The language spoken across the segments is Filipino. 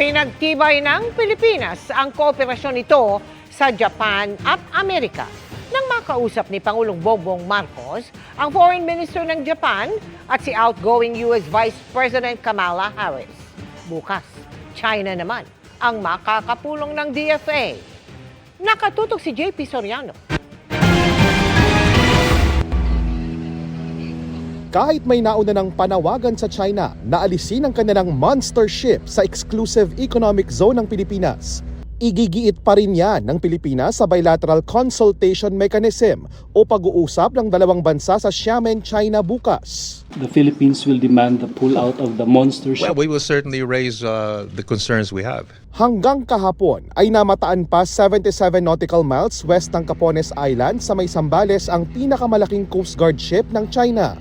Pinagtibay ng Pilipinas ang kooperasyon nito sa Japan at Amerika nang makausap ni Pangulong Bongbong Marcos ang Foreign Minister ng Japan at si outgoing US Vice President Kamala Harris. Bukas, China naman ang makakapulong ng DFA. Nakatutok si JP Soriano. Kahit may nauna ng panawagan sa China na alisin ang kanilang monster ship sa exclusive economic zone ng Pilipinas, igigiit pa rin yan ng Pilipinas sa bilateral consultation mechanism o pag-uusap ng dalawang bansa sa Xiamen, China bukas. The Philippines will demand the pull-out of the monster ship. Well, we will certainly raise the concerns we have. Hanggang kahapon ay namataan pa 77 nautical miles west ng Capones Island sa may Zambales ang pinakamalaking Coast Guard ship ng China.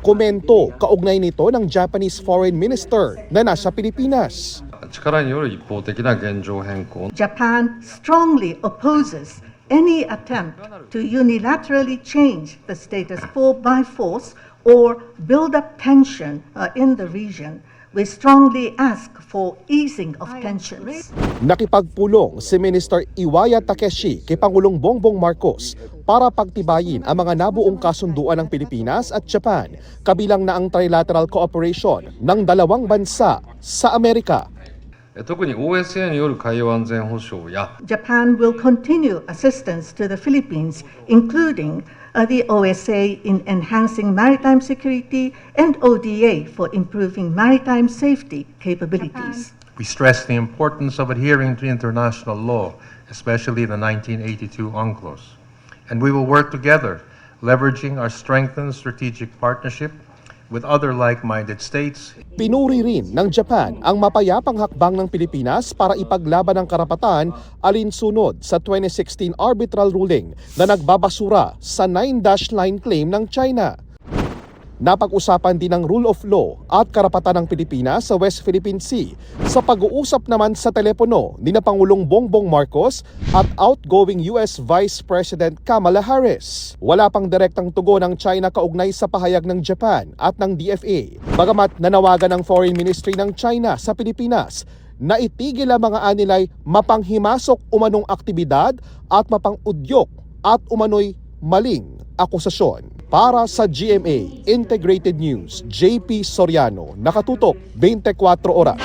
Komento kaugnay nito ng Japanese Foreign Minister na nasa Pilipinas. Japan strongly opposes any attempt to unilaterally change the status quo by force or build up tension in the region. We strongly ask for easing of tensions. Nakipagpulong si Minister Iwaya Takeshi kay Pangulong Bongbong Marcos para pagtibayin ang mga nabuong kasunduan ng Pilipinas at Japan, kabilang na ang trilateral cooperation ng dalawang bansa sa Amerika. Japan will continue assistance to the Philippines, including the OSA in enhancing maritime security and ODA for improving maritime safety capabilities. We stress the importance of adhering to international law, especially the 1982 UNCLOS. And we will work together, leveraging our strengthened strategic partnership with other like-minded states. Pinuri rin ng Japan ang mapayapang hakbang ng Pilipinas para ipaglaban ang karapatan alinsunod sa 2016 arbitral ruling na nagbabasura sa 9-dash line claim ng China. Napag-usapan din ang rule of law at karapatan ng Pilipinas sa West Philippine Sea sa pag-uusap naman sa telepono ni na Pangulong Bongbong Marcos at outgoing US Vice President Kamala Harris. Wala pang direktang tugon ng China kaugnay sa pahayag ng Japan at ng DFA. Bagamat nanawagan ng Foreign Ministry ng China sa Pilipinas na itigil ang mga anilay mapanghimasok umanong aktibidad at mapang-udyok at umano'y maling akusasyon. Para sa GMA Integrated News, JP Soriano, nakatutok 24 oras.